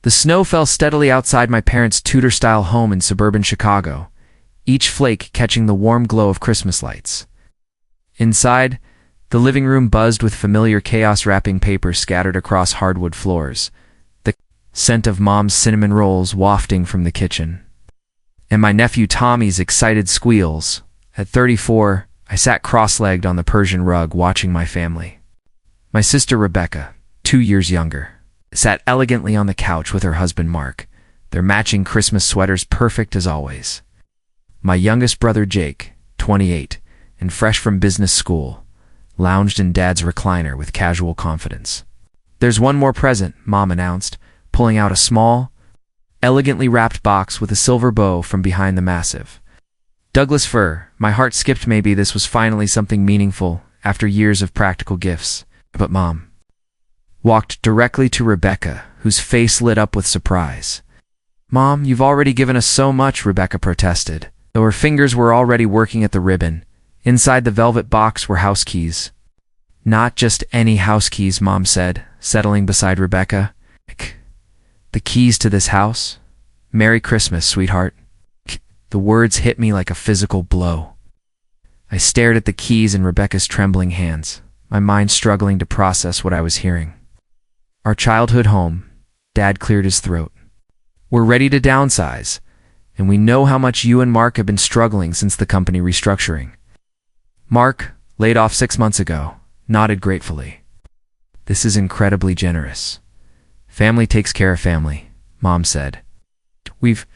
The snow fell steadily outside my parents' Tudor-style home in suburban Chicago, each flake catching the warm glow of Christmas lights. Inside, the living room buzzed with familiar chaos wrapping paper scattered across hardwood floors, the scent of Mom's cinnamon rolls wafting from the kitchen, and my nephew Tommy's excited squeals. At 34, I sat cross-legged on the Persian rug watching my family. My sister Rebecca, 2 years younger, sat elegantly on the couch with her husband Mark, their matching Christmas sweaters perfect as always. My youngest brother Jake, 28, and fresh from business school, lounged in Dad's recliner with casual confidence. "There's one more present," Mom announced, pulling out a small, elegantly wrapped box with a silver bow from behind the massive Douglas fir. My heart skipped. Maybe this was finally something meaningful after years of practical gifts. But Mom walked directly to Rebecca, whose face lit up with surprise. "Mom, you've already given us so much," Rebecca protested, though her fingers were already working at the ribbon. Inside the velvet box were house keys. "Not just any house keys," Mom said, settling beside Rebecca. "The keys to this house. Merry Christmas, sweetheart." The words hit me like a physical blow. I stared at the keys in Rebecca's trembling hands, my mind struggling to process what I was hearing. "Our childhood home," Dad cleared his throat. "We're ready to downsize, and we know how much you and Mark have been struggling since the company restructuring." Mark, laid off 6 months ago, nodded gratefully. "This is incredibly generous. Family takes care of family," Mom said. "We've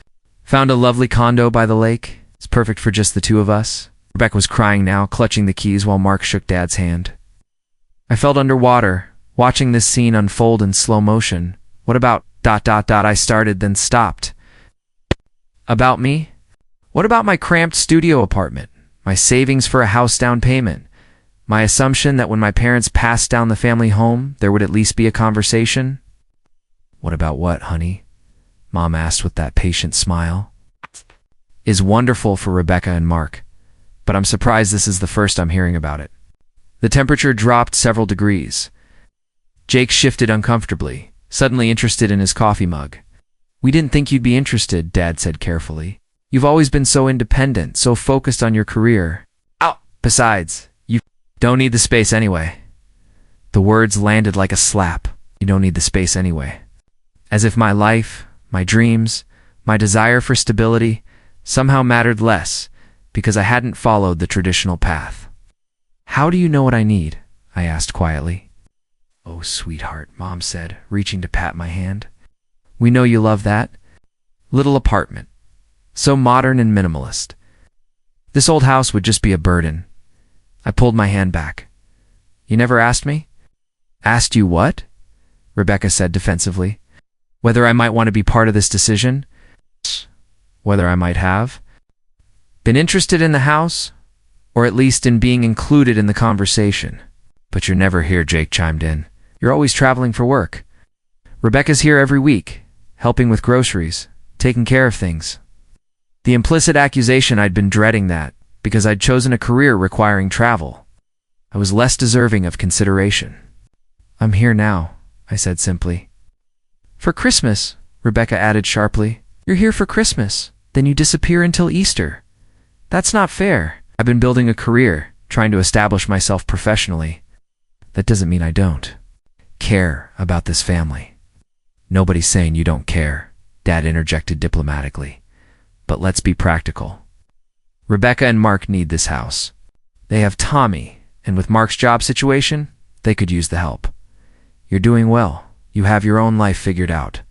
found a lovely condo by the lake. It's perfect for just the two of us." Rebecca was crying now, clutching the keys while Mark shook Dad's hand. I felt underwater, watching this scene unfold in slow motion. "What about ... I started, then stopped. "About me? What about my cramped studio apartment? My savings for a house down payment? My assumption that when my parents passed down the family home, there would at least be a conversation?" "What about what, honey?" Mom asked with that patient smile. "Is wonderful for Rebecca and Mark, but I'm surprised this is the first I'm hearing about it." The temperature dropped several degrees. Jake shifted uncomfortably, suddenly interested in his coffee mug. "We didn't think you'd be interested," Dad said carefully. "You've always been so independent, so focused on your career. Oh, besides, you don't need the space anyway." The words landed like a slap. "You don't need the space anyway." As if my life, my dreams, my desire for stability somehow mattered less because I hadn't followed the traditional path. "How do you know what I need?" I asked quietly. "Oh, sweetheart," Mom said, reaching to pat my hand. "We know you love that little apartment. So modern and minimalist. This old house would just be a burden." I pulled my hand back. "You never asked me?" "Asked you what?" Rebecca said defensively. "Whether I might want to be part of this decision? Whether I might have been interested in the house, or at least in being included in the conversation." "But you're never here," Jake chimed in. "You're always traveling for work." "Rebecca's here every week, helping with groceries, taking care of things." The implicit accusation I'd been dreading that, because I'd chosen a career requiring travel, I was less deserving of consideration. "I'm here now," I said simply. "For Christmas," Rebecca added sharply. "You're here for Christmas, then you disappear until Easter. That's not fair. I've been building a career, trying to establish myself professionally. That doesn't mean I don't care about this family." "Nobody's saying you don't care," Dad interjected diplomatically. "But let's be practical. Rebecca and Mark need this house. They have Tommy, and with Mark's job situation, they could use the help. You're doing well. You have your own life figured out."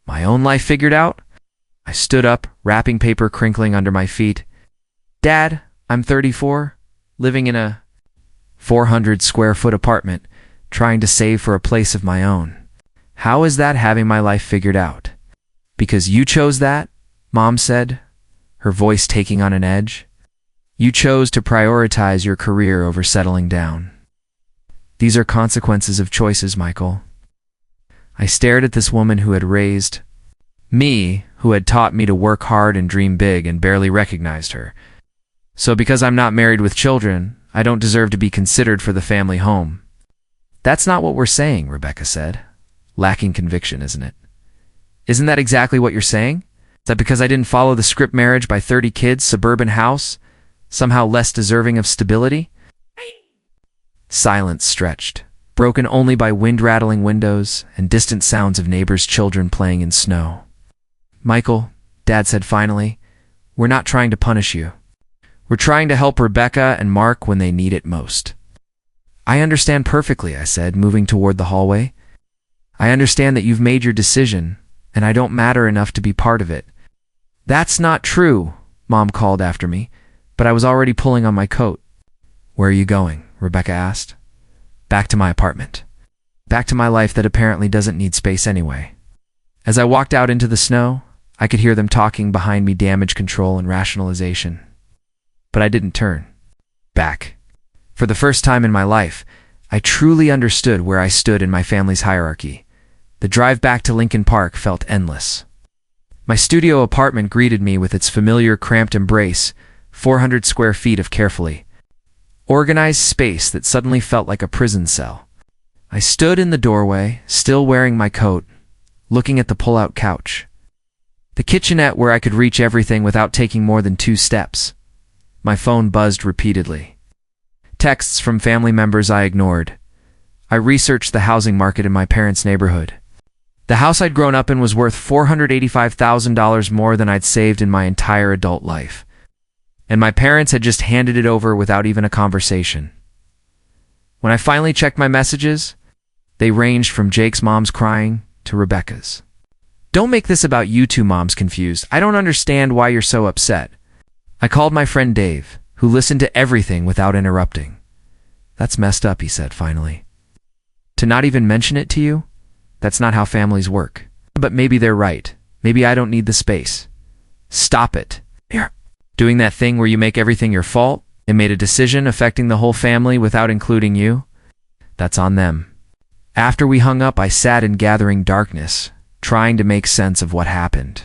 "My own life figured out?" I stood up, wrapping paper crinkling under my feet. "Dad, I'm 34, living in a 400-square-foot apartment, trying to save for a place of my own. How is that having my life figured out?" "Because you chose that," Mom said, her voice taking on an edge. "You chose to prioritize your career over settling down. These are consequences of choices, Michael." I stared at this woman who had raised me, who had taught me to work hard and dream big, and barely recognized her. "So because I'm not married with children, I don't deserve to be considered for the family home." "That's not what we're saying," Rebecca said. "Lacking conviction, isn't it?" Isn't that exactly what you're saying? Is that because I didn't follow the script marriage by 30 kids, suburban house, somehow less deserving of stability? Silence stretched, broken only by wind-rattling windows and distant sounds of neighbors' children playing in snow. Michael, Dad said finally, we're not trying to punish you. We're trying to help Rebecca and Mark when they need it most. I understand perfectly, I said, moving toward the hallway. I understand that you've made your decision, and I don't matter enough to be part of it. That's not true, Mom called after me, but I was already pulling on my coat. Where are you going? Rebecca asked. Back to my apartment. Back to my life that apparently doesn't need space anyway. As I walked out into the snow, I could hear them talking behind me, damage control and rationalization. But I didn't turn back. For the first time in my life, I truly understood where I stood in my family's hierarchy. The drive back to Lincoln Park felt endless. My studio apartment greeted me with its familiar cramped embrace, 400 square feet of carefully organized space that suddenly felt like a prison cell. I stood in the doorway, still wearing my coat, looking at the pull-out couch. The kitchenette where I could reach everything without taking more than 2 steps. My phone buzzed repeatedly. Texts from family members I ignored. I researched the housing market in my parents' neighborhood. The house I'd grown up in was worth $485,000 more than I'd saved in my entire adult life. And my parents had just handed it over without even a conversation. When I finally checked my messages, they ranged from Jake's mom's crying to Rebecca's. Don't make this about you two, Mom's confused. I don't understand why you're so upset. I called my friend Dave, who listened to everything without interrupting. That's messed up, he said finally. To not even mention it to you? That's not how families work. But maybe they're right. Maybe I don't need the space. Stop it. You're doing that thing where you make everything your fault and made a decision affecting the whole family without including you? That's on them. After we hung up, I sat in gathering darkness, trying to make sense of what happened.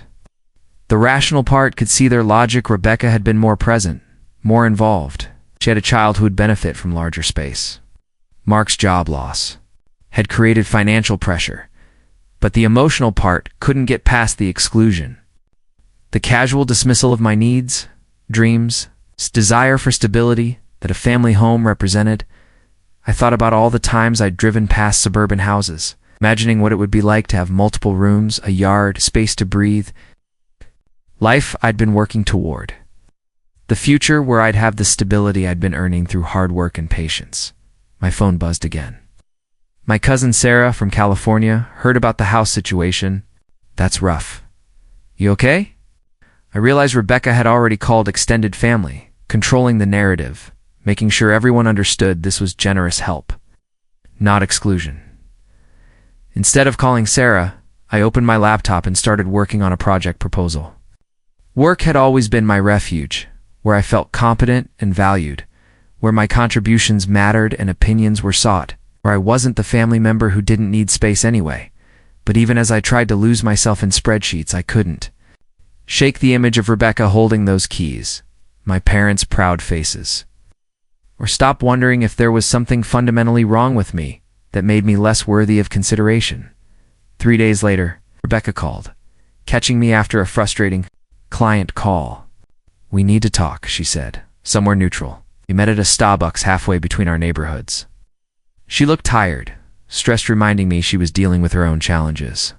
The rational part could see their logic. Rebecca had been more present, more involved. She had a child who would benefit from larger space. Mark's job loss had created financial pressure, but the emotional part couldn't get past the exclusion. The casual dismissal of my needs, dreams, desire for stability that a family home represented. I thought about all the times I'd driven past suburban houses, imagining what it would be like to have multiple rooms, a yard, space to breathe. Life I'd been working toward. The future where I'd have the stability I'd been earning through hard work and patience. My phone buzzed again. My cousin Sarah from California heard about the house situation. That's rough. You okay? I realized Rebecca had already called extended family, controlling the narrative, making sure everyone understood this was generous help, not exclusion. Instead of calling Sarah, I opened my laptop and started working on a project proposal. Work had always been my refuge, where I felt competent and valued, where my contributions mattered and opinions were sought, where I wasn't the family member who didn't need space anyway. But even as I tried to lose myself in spreadsheets, I couldn't shake the image of Rebecca holding those keys, my parents' proud faces, or stop wondering if there was something fundamentally wrong with me that made me less worthy of consideration. 3 days later, Rebecca called, catching me after a frustrating client call. We need to talk, she said, somewhere neutral. We met at a Starbucks halfway between our neighborhoods. She looked tired, stressed, reminding me she was dealing with her own challenges.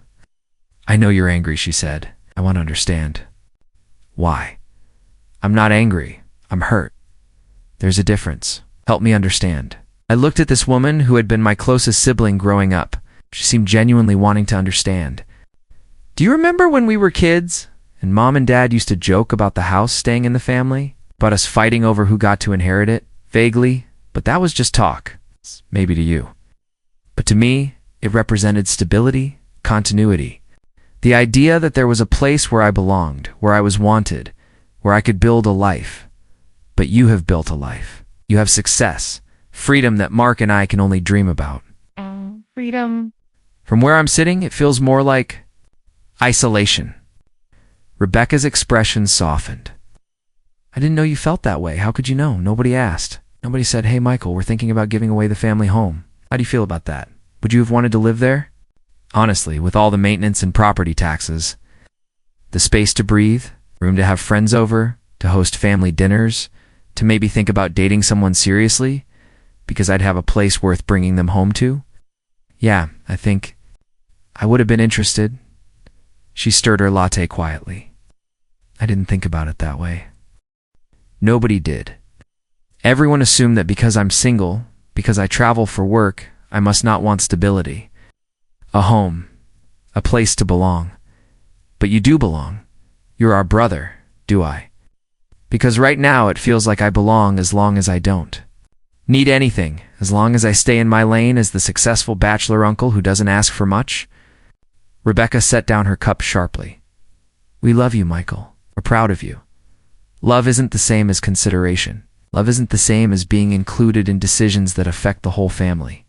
I know you're angry, she said. I want to understand. Why? I'm not angry. I'm hurt. There's a difference. Help me understand. I looked at this woman who had been my closest sibling growing up. She seemed genuinely wanting to understand. Do you remember when we were kids, and Mom and Dad used to joke about the house staying in the family? About us fighting over who got to inherit it? Vaguely, but that was just talk. Maybe to you. But to me, it represented stability, continuity. The idea that there was a place where I belonged, where I was wanted, where I could build a life. But you have built a life. You have success, freedom that Mark and I can only dream about. Freedom. From where I'm sitting, it feels more like isolation. Rebecca's expression softened. I didn't know you felt that way. How could you know? Nobody asked. Nobody said, hey, Michael, we're thinking about giving away the family home. How do you feel about that? Would you have wanted to live there? Honestly, with all the maintenance and property taxes, the space to breathe, room to have friends over, to host family dinners, to maybe think about dating someone seriously, because I'd have a place worth bringing them home to? Yeah, I think I would have been interested. She stirred her latte quietly. I didn't think about it that way. Nobody did. Everyone assumed that because I'm single, because I travel for work, I must not want stability. A home, a place to belong. But you do belong. You're our brother, do I? Because right now it feels like I belong as long as I don't. Need anything, as long as I stay in my lane as the successful bachelor uncle who doesn't ask for much? Rebecca set down her cup sharply. We love you, Michael. We're proud of you. Love isn't the same as consideration. Love isn't the same as being included in decisions that affect the whole family.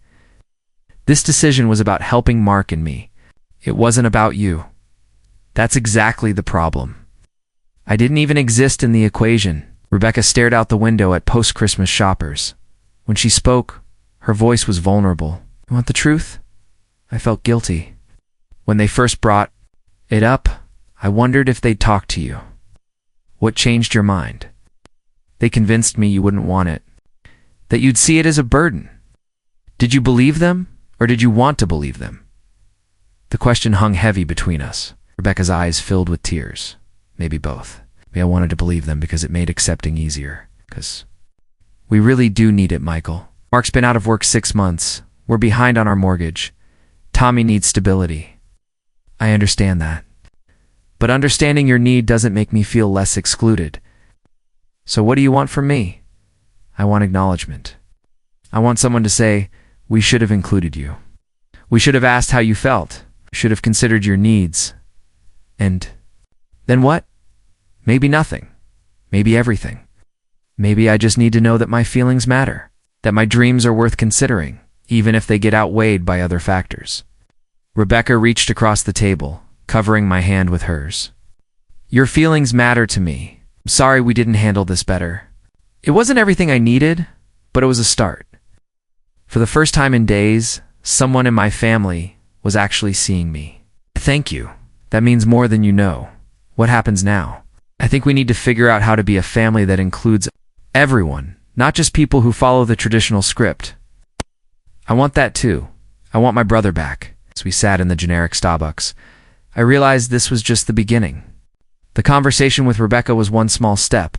This decision was about helping Mark and me. It wasn't about you. That's exactly the problem. I didn't even exist in the equation. Rebecca stared out the window at post-Christmas shoppers. When she spoke, her voice was vulnerable. You want the truth? I felt guilty. When they first brought it up, I wondered if they'd talk to you. What changed your mind? They convinced me you wouldn't want it, that you'd see it as a burden. Did you believe them, or did you want to believe them? The question hung heavy between us. Rebecca's eyes filled with tears. Maybe both. Maybe I wanted to believe them because it made accepting easier. Because we really do need it, Michael. Mark's been out of work 6 months. We're behind on our mortgage. Tommy needs stability. I understand that. But understanding your need doesn't make me feel less excluded. So what do you want from me? I want acknowledgement. I want someone to say, we should have included you. We should have asked how you felt. We should have considered your needs. And then what? Maybe nothing. Maybe everything. Maybe I just need to know that my feelings matter, that my dreams are worth considering, even if they get outweighed by other factors. Rebecca reached across the table, covering my hand with hers. Your feelings matter to me. I'm sorry we didn't handle this better. It wasn't everything I needed, but it was a start. For the first time in days, someone in my family was actually seeing me. Thank you. That means more than you know. What happens now? I think we need to figure out how to be a family that includes everyone, not just people who follow the traditional script. I want that too. I want my brother back. As we sat in the generic Starbucks, I realized this was just the beginning. The conversation with Rebecca was one small step,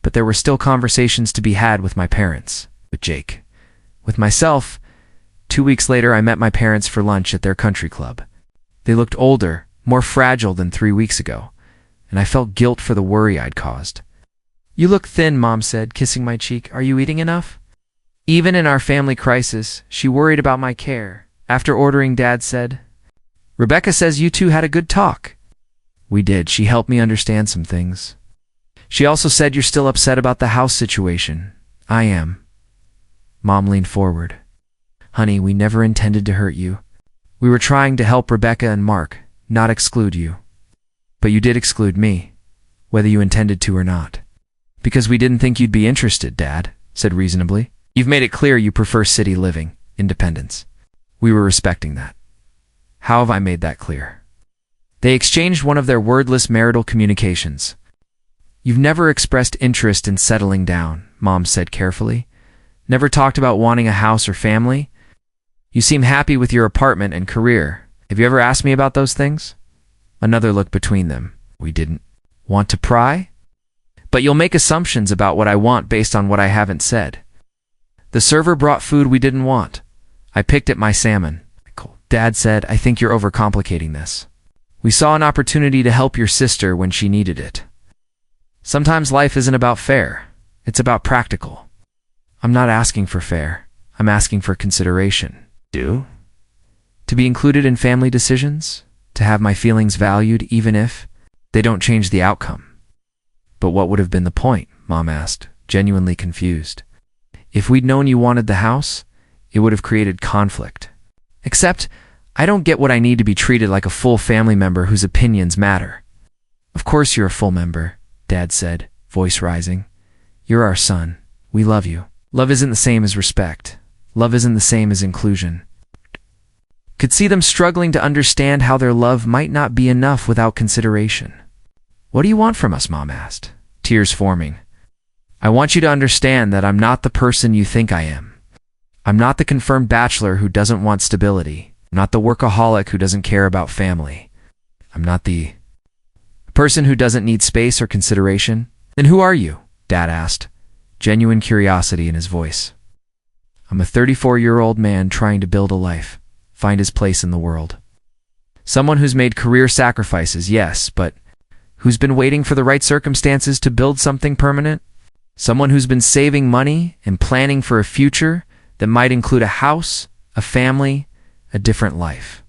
but there were still conversations to be had with my parents, with Jake. With myself, 2 weeks later I met my parents for lunch at their country club. They looked older, more fragile than 3 weeks ago, and I felt guilt for the worry I'd caused. You look thin, Mom said, kissing my cheek. Are you eating enough? Even in our family crisis, she worried about my care. After ordering, Dad said, Rebecca says you two had a good talk. We did. She helped me understand some things. She also said you're still upset about the house situation. I am. Mom leaned forward. Honey, we never intended to hurt you. We were trying to help Rebecca and Mark, not exclude you. But you did exclude me, whether you intended to or not. Because we didn't think you'd be interested, Dad said reasonably. You've made it clear you prefer city living, independence. We were respecting that. How have I made that clear? They exchanged one of their wordless marital communications. You've never expressed interest in settling down, Mom said carefully. Never talked about wanting a house or family. You seem happy with your apartment and career. Have you ever asked me about those things? Another look between them. We didn't want to pry? But you'll make assumptions about what I want based on what I haven't said. The server brought food we didn't want. I picked at my salmon. Dad said, I think you're overcomplicating this. We saw an opportunity to help your sister when she needed it. Sometimes life isn't about fair. It's about practical. I'm not asking for fair. I'm asking for consideration. To be included in family decisions? To have my feelings valued even if they don't change the outcome. But what would have been the point? Mom asked, genuinely confused. If we'd known you wanted the house, it would have created conflict. Except, I don't get what I need to be treated like a full family member whose opinions matter. Of course you're a full member, Dad said, voice rising. You're our son. We love you. Love isn't the same as respect. Love isn't the same as inclusion. Could see them struggling to understand how their love might not be enough without consideration. "What do you want from us?" Mom asked, tears forming. "I want you to understand that I'm not the person you think I am. I'm not the confirmed bachelor who doesn't want stability. I'm not the workaholic who doesn't care about family. I'm not the person who doesn't need space or consideration." "Then who are you?" Dad asked, genuine curiosity in his voice. "I'm a 34-year-old man trying to build a life, find his place in the world. Someone who's made career sacrifices, yes, but who's been waiting for the right circumstances to build something permanent. Someone who's been saving money and planning for a future that might include a house, a family, a different life."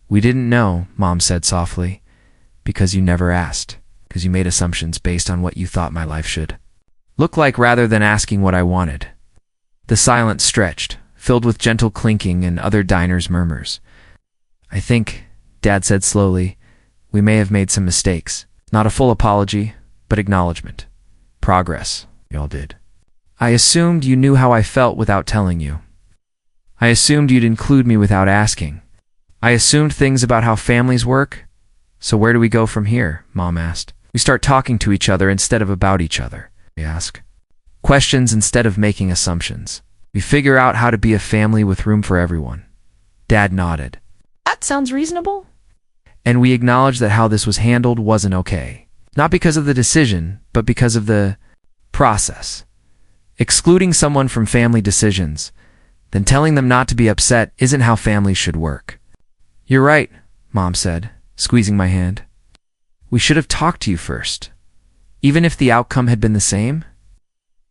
"We didn't know," Mom said softly, "because you never asked, because you made assumptions based on what you thought my life should look like rather than asking what I wanted." The silence stretched, filled with gentle clinking and other diners' murmurs. "I think," Dad said slowly, "we may have made some mistakes. Not a full apology, but acknowledgement. Progress. We all did. I assumed you knew how I felt without telling you. I assumed you'd include me without asking. I assumed things about how families work. So where do we go from here?" Mom asked. "We start talking to each other instead of about each other. We ask questions instead of making assumptions. We figure out how to be a family with room for everyone." Dad nodded. That sounds reasonable. "And we acknowledge that how this was handled wasn't okay. Not because of the decision, but because of the process. Excluding someone from family decisions, then telling them not to be upset isn't how families should work." "You're right," Mom said, squeezing my hand. "We should have talked to you first. Even if the outcome had been the same?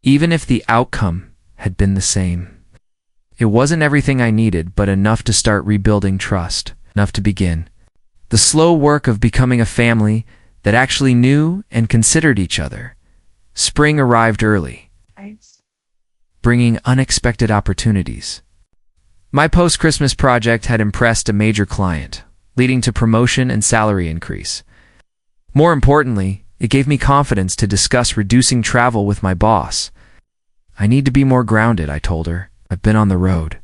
Even if the outcome had been the same. It wasn't everything I needed, but enough to start rebuilding trust, enough to begin the slow work of becoming a family that actually knew and considered each other." Spring arrived early, bringing unexpected opportunities. My post-Christmas project had impressed a major client, leading to promotion and salary increase. More importantly, it gave me confidence to discuss reducing travel with my boss. "I need to be more grounded," I told her. "I've been on the road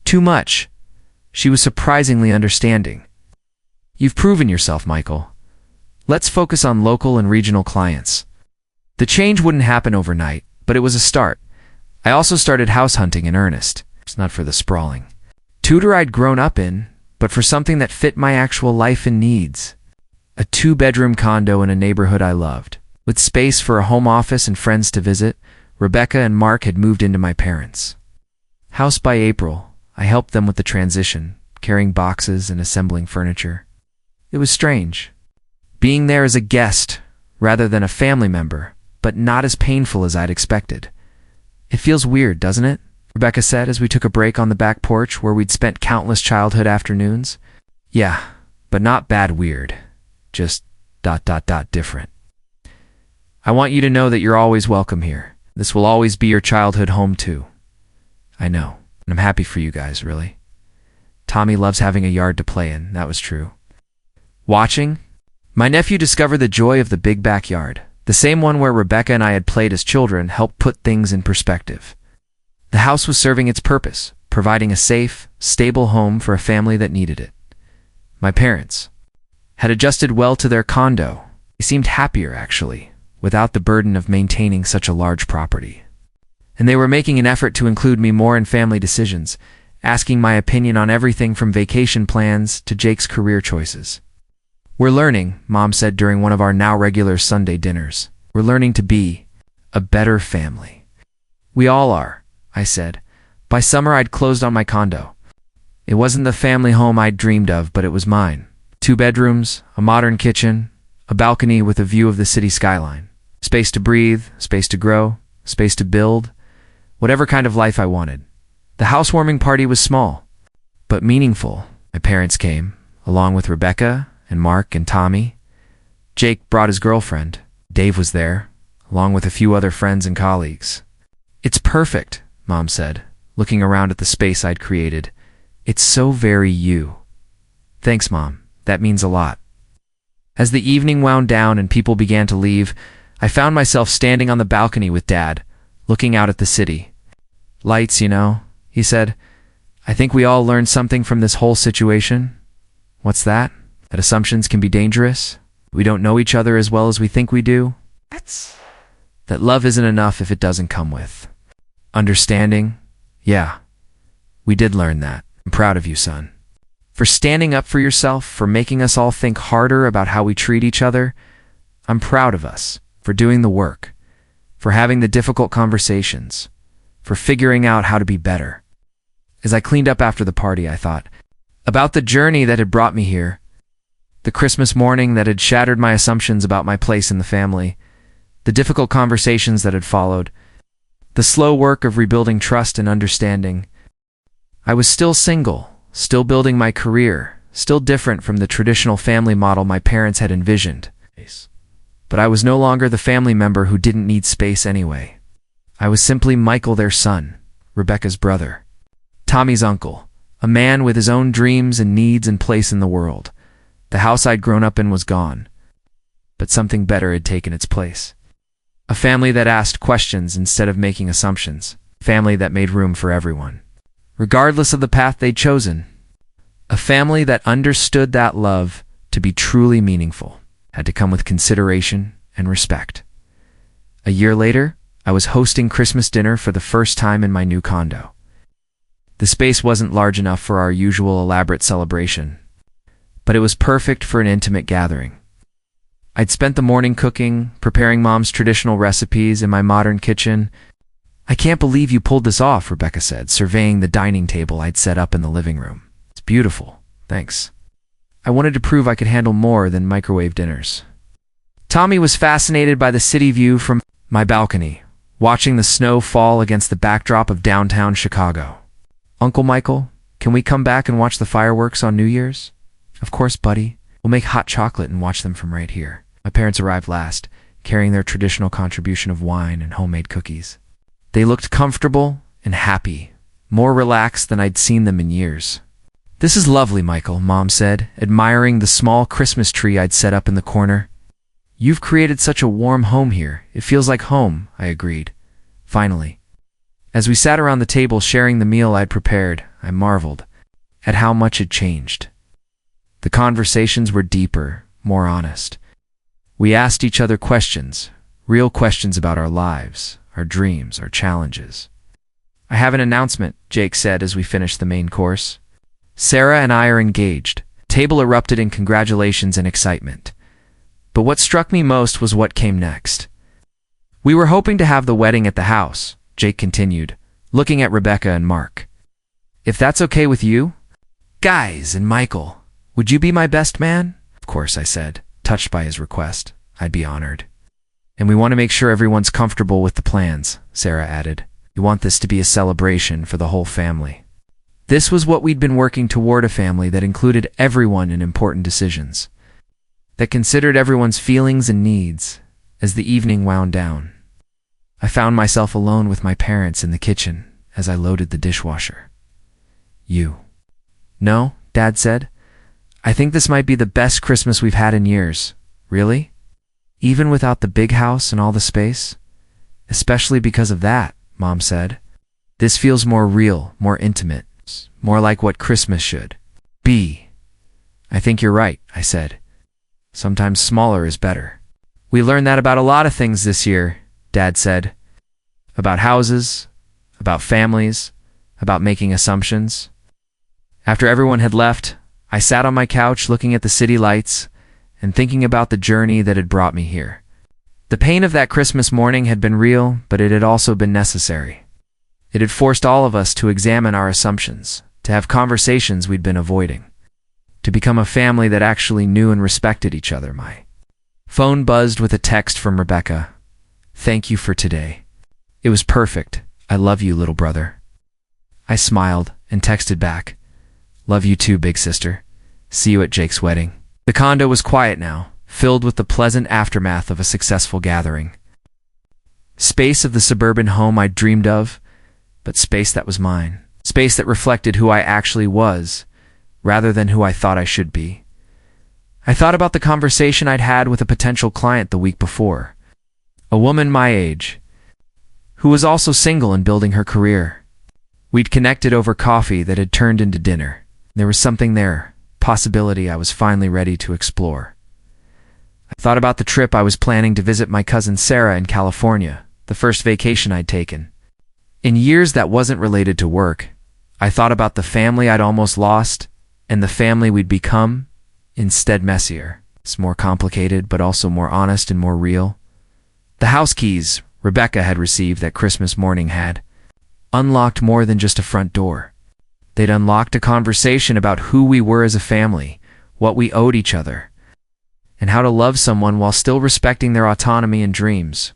too much." She was surprisingly understanding. "You've proven yourself, Michael. Let's focus on local and regional clients." The change wouldn't happen overnight, but it was a start. I also started house hunting in earnest. It's not for the sprawling tutor I'd grown up in, but for something that fit my actual life and needs. A 2-bedroom condo in a neighborhood I loved. With space for a home office and friends to visit, Rebecca and Mark had moved into my parents' house by April. I helped them with the transition, carrying boxes and assembling furniture. It was strange, being there as a guest rather than a family member, but not as painful as I'd expected. "It feels weird, doesn't it?" Rebecca said as we took a break on the back porch where we'd spent countless childhood afternoons. "Yeah, but not bad weird. Just ... different. I want you to know that you're always welcome here. This will always be your childhood home too." "I know, and I'm happy for you guys, really. Tommy loves having a yard to play in," that was true. Watching, my nephew discovered the joy of the big backyard. The same one where Rebecca and I had played as children helped put things in perspective. The house was serving its purpose, providing a safe, stable home for a family that needed it. My parents had adjusted well to their condo. They seemed happier, actually, without the burden of maintaining such a large property. And they were making an effort to include me more in family decisions, asking my opinion on everything from vacation plans to Jake's career choices. "We're learning," Mom said during one of our now regular Sunday dinners. "We're learning to be a better family." "We all are," I said. By summer, I'd closed on my condo. It wasn't the family home I'd dreamed of, but it was mine. 2 bedrooms, a modern kitchen, a balcony with a view of the city skyline. Space to breathe, space to grow, space to build, whatever kind of life I wanted. The housewarming party was small, but meaningful. My parents came, along with Rebecca and Mark and Tommy. Jake brought his girlfriend. Dave was there, along with a few other friends and colleagues. "It's perfect," Mom said, looking around at the space I'd created. "It's so very you." "Thanks, Mom. That means a lot." As the evening wound down and people began to leave, I found myself standing on the balcony with Dad, looking out at the city. "Lights, you know," he said. I think we all learned something from this whole situation. What's that? That assumptions can be dangerous. We don't know each other as well as we think we do. That love isn't enough if it doesn't come with understanding. Yeah, we did learn that. I'm proud of you, son. For standing up for yourself, for making us all think harder about how we treat each other. I'm proud of us, for doing the work, for having the difficult conversations, for figuring out how to be better. As I cleaned up after the party, I thought about the journey that had brought me here, the Christmas morning that had shattered my assumptions about my place in the family, the difficult conversations that had followed, the slow work of rebuilding trust and understanding. I was still single, still building my career, still different from the traditional family model my parents had envisioned. But I was no longer the family member who didn't need space anyway. I was simply Michael, their son, Rebecca's brother, Tommy's uncle, a man with his own dreams and needs and place in the world. The house I'd grown up in was gone, but something better had taken its place. A family that asked questions instead of making assumptions. A family that made room for everyone, regardless of the path they'd chosen. A family that understood that love, to be truly meaningful, had to come with consideration and respect. A year later, I was hosting Christmas dinner for the first time in my new condo. The space wasn't large enough for our usual elaborate celebration, but it was perfect for an intimate gathering. I'd spent the morning cooking, preparing Mom's traditional recipes in my modern kitchen. I can't believe you pulled this off, Rebecca said, surveying the dining table I'd set up in the living room. It's beautiful, thanks. I wanted to prove I could handle more than microwave dinners. Tommy was fascinated by the city view from my balcony, watching the snow fall against the backdrop of downtown Chicago. Uncle Michael, can we come back and watch the fireworks on New Year's? Of course, buddy. We'll make hot chocolate and watch them from right here. My parents arrived last, carrying their traditional contribution of wine and homemade cookies. They looked comfortable and happy, more relaxed than I'd seen them in years. This is lovely, Michael, Mom said, admiring the small Christmas tree I'd set up in the corner. You've created such a warm home here. It feels like home, I agreed. Finally. As we sat around the table sharing the meal I'd prepared, I marveled at how much had changed. The conversations were deeper, more honest. We asked each other questions, real questions about our lives, our dreams, our challenges. I have an announcement, Jake said as we finished the main course. Sarah and I are engaged. The table erupted in congratulations and excitement. But what struck me most was what came next. We were hoping to have the wedding at the house, Jake continued, looking at Rebecca and Mark. If that's okay with you? Guys and Michael, would you be my best man? Of course, I said, touched by his request. I'd be honored. And we want to make sure everyone's comfortable with the plans, Sarah added. We want this to be a celebration for the whole family. This was what we'd been working toward, a family that included everyone in important decisions, that considered everyone's feelings and needs. As the evening wound down, I found myself alone with my parents in the kitchen as I loaded the dishwasher. You. No, Dad said. I think this might be the best Christmas we've had in years. Really? Even without the big house and all the space? Especially because of that, Mom said. This feels more real, more intimate, more like what Christmas should be. I think you're right, I said. Sometimes smaller is better. We learned that about a lot of things this year, Dad said. About houses, about families, about making assumptions. After everyone had left, I sat on my couch looking at the city lights and thinking about the journey that had brought me here. The pain of that Christmas morning had been real, but it had also been necessary. It had forced all of us to examine our assumptions, to have conversations we'd been avoiding, to become a family that actually knew and respected each other. My phone buzzed with a text from Rebecca. Thank you for today. It was perfect. I love you, little brother. I smiled and texted back. Love you too, big sister. See you at Jake's wedding. The condo was quiet now, filled with the pleasant aftermath of a successful gathering. Space of the suburban home I'd dreamed of, but space that was mine. Space that reflected who I actually was, rather than who I thought I should be. I thought about the conversation I'd had with a potential client the week before. A woman my age, who was also single and building her career. We'd connected over coffee that had turned into dinner. There was something there, possibility I was finally ready to explore. I thought about the trip I was planning to visit my cousin Sarah in California, the first vacation I'd taken. In years that wasn't related to work, I thought about the family I'd almost lost and the family we'd become, instead messier. It's more complicated, but also more honest and more real. The house keys Rebecca had received that Christmas morning had unlocked more than just a front door. They'd unlocked a conversation about who we were as a family, what we owed each other, and how to love someone while still respecting their autonomy and dreams.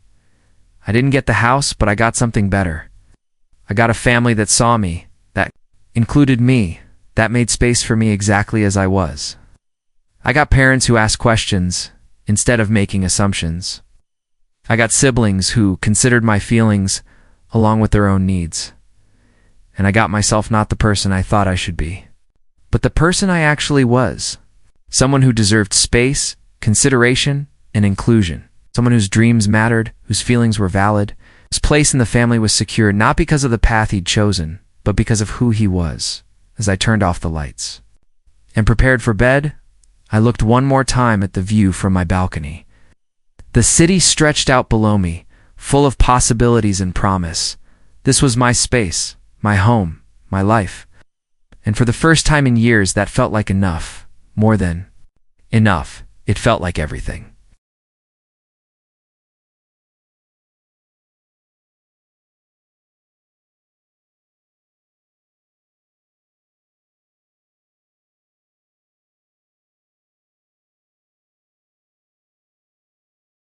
I didn't get the house, but I got something better. I got a family that saw me, that included me, that made space for me exactly as I was. I got parents who asked questions instead of making assumptions. I got siblings who considered my feelings along with their own needs. And I got myself not the person I thought I should be, but the person I actually was. Someone who deserved space, consideration, and inclusion. Someone whose dreams mattered, whose feelings were valid. His place in the family was secure not because of the path he'd chosen, but because of who he was. As I turned off the lights and prepared for bed, I looked one more time at the view from my balcony. The city stretched out below me, full of possibilities and promise. This was my space, my home, my life. And for the first time in years, that felt like enough. More than enough. It felt like everything.